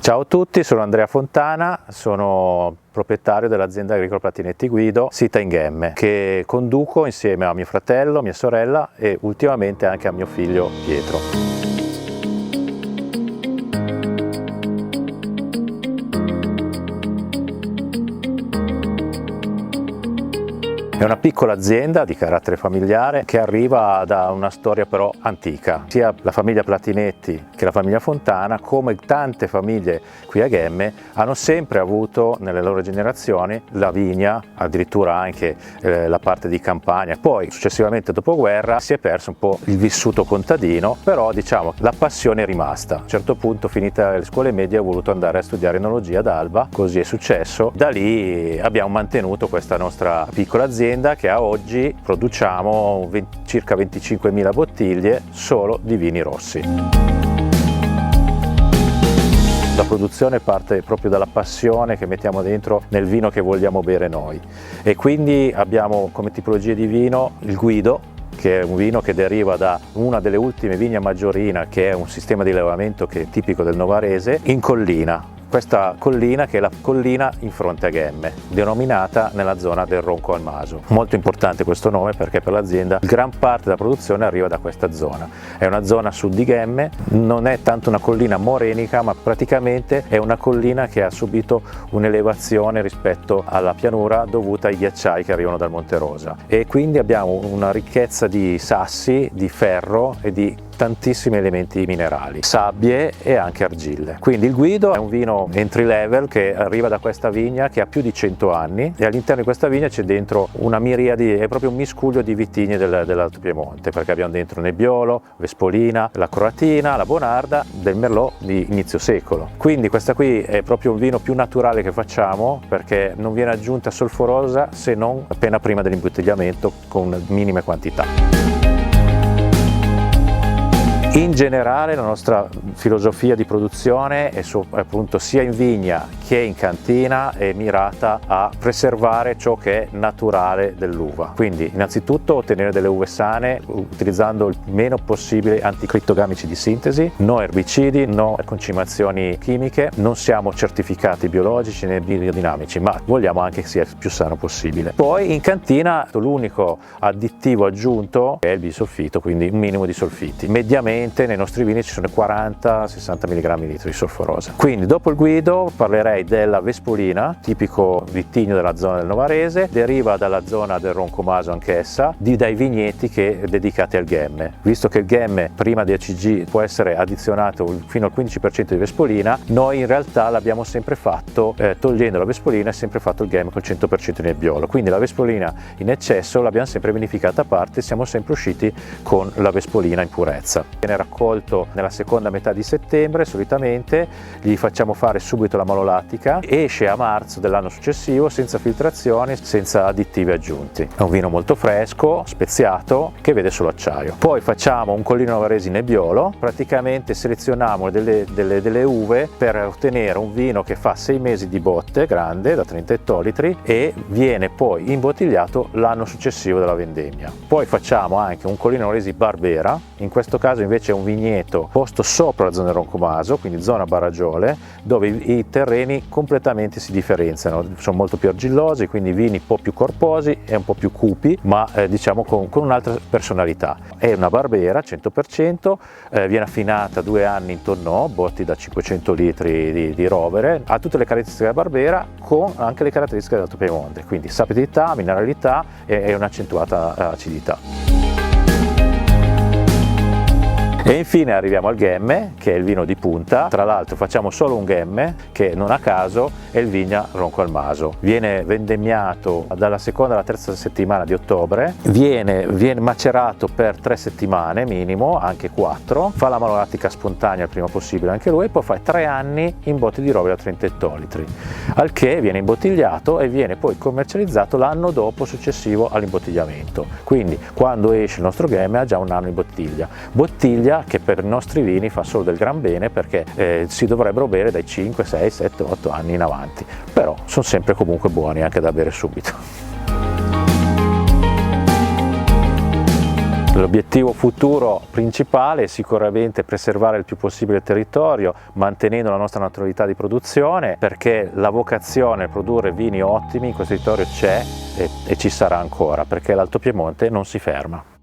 Ciao a tutti, sono Andrea Fontana, sono proprietario dell'azienda agricola Platinetti Guido, sita in Ghemme, che conduco insieme a mio fratello, mia sorella e ultimamente anche a mio figlio Pietro. È una piccola azienda di carattere familiare che arriva da una storia però antica. Sia la famiglia Platinetti che la famiglia Fontana, come tante famiglie qui a Ghemme, hanno sempre avuto nelle loro generazioni la vigna, addirittura anche la parte di campagna. Poi successivamente dopoguerra si è perso un po' il vissuto contadino, però diciamo la passione è rimasta. A un certo punto, finita le scuole medie, ho voluto andare a studiare enologia ad Alba, così è successo. Da lì abbiamo mantenuto questa nostra piccola azienda che a oggi produciamo circa 25.000 bottiglie solo di vini rossi. La produzione parte proprio dalla passione che mettiamo dentro nel vino che vogliamo bere noi, e quindi abbiamo come tipologia di vino il Guido, che è un vino che deriva da una delle ultime vigne a Maggiorina, che è un sistema di allevamento che è tipico del Novarese, in collina. Questa collina che è la collina in fronte a Ghemme, denominata nella zona del Ronco al Maso. Molto importante questo nome perché per l'azienda gran parte della produzione arriva da questa zona. È una zona a sud di Ghemme, non è tanto una collina morenica, ma praticamente è una collina che ha subito un'elevazione rispetto alla pianura dovuta ai ghiacciai che arrivano dal Monte Rosa, e quindi abbiamo una ricchezza di sassi, di ferro e di tantissimi elementi minerali, sabbie e anche argille. Quindi il Guido è un vino entry level che arriva da questa vigna che ha più di 100 anni, e all'interno di questa vigna c'è dentro una miriade, è proprio un miscuglio di vitigni dell'Alto Piemonte, perché abbiamo dentro Nebbiolo, Vespolina, la Croatina, la Bonarda, del Merlot di inizio secolo. Quindi questa qui è proprio un vino più naturale che facciamo, perché non viene aggiunta solforosa se non appena prima dell'imbottigliamento con minime quantità. In generale la nostra filosofia di produzione è appunto sia in vigna che in cantina è mirata a preservare ciò che è naturale dell'uva. Quindi innanzitutto ottenere delle uve sane utilizzando il meno possibile anticrittogamici di sintesi, no erbicidi, no concimazioni chimiche, non siamo certificati biologici né biodinamici, ma vogliamo anche che sia il più sano possibile. Poi in cantina l'unico additivo aggiunto è il bisolfito, quindi un minimo di solfiti. Mediamente nei nostri vini ci sono 40-60 mg litro di solforosa. Quindi dopo il Guido parlerei della Vespolina, tipico vitigno della zona del Novarese, deriva dalla zona del Roncomaso anch'essa, dai vigneti dedicati al Ghemme. Visto che il Ghemme prima di ACG può essere addizionato fino al 15% di Vespolina, noi in realtà l'abbiamo sempre fatto, togliendo la Vespolina, è sempre fatto il Ghemme col 100% di Nebbiolo. Quindi la Vespolina in eccesso l'abbiamo sempre vinificata a parte, siamo sempre usciti con la Vespolina in purezza. Viene raccolto nella seconda metà di settembre, solitamente gli facciamo fare subito la malolattica, esce a marzo dell'anno successivo senza filtrazioni, senza additivi aggiunti. È un vino molto fresco, speziato, che vede solo acciaio. Poi facciamo un Collino Novarese Nebbiolo, praticamente selezioniamo delle uve per ottenere un vino che fa 6 mesi di botte grande da 30 ettolitri e viene poi imbottigliato l'anno successivo della vendemmia. Poi facciamo anche un Collino Novarese Barbera, in questo caso invece è un vigneto posto sopra la zona del Roncomaso, quindi zona Baraggiole, dove i terreni completamente si differenziano, sono molto più argillosi, quindi vini un po' più corposi e un po' più cupi, ma diciamo con un'altra personalità. È una Barbera 100%, viene affinata 2 anni in tonneau, botti da 500 litri di rovere, ha tutte le caratteristiche della Barbera con anche le caratteristiche dell'Alto Piemonte, quindi sapidità, mineralità e un'accentuata acidità. E infine arriviamo al Ghemme, che è il vino di punta. Tra l'altro facciamo solo un Ghemme, che non a caso è il Vigna Ronco al Maso. Viene vendemmiato dalla seconda alla terza settimana di ottobre, viene macerato per 3 settimane minimo, anche 4, fa la malolattica spontanea il prima possibile anche lui, e poi fa 3 anni in botti di rovere a 30 ettolitri, al che viene imbottigliato e viene poi commercializzato l'anno dopo successivo all'imbottigliamento. Quindi quando esce il nostro Ghemme ha già un anno in bottiglia che per i nostri vini fa solo del gran bene, perché si dovrebbero bere dai 5, 6, 7, 8 anni in avanti, però sono sempre comunque buoni anche da bere subito. L'obiettivo futuro principale è sicuramente preservare il più possibile il territorio, mantenendo la nostra naturalità di produzione, perché la vocazione a produrre vini ottimi in questo territorio c'è e ci sarà ancora, perché l'Alto Piemonte non si ferma.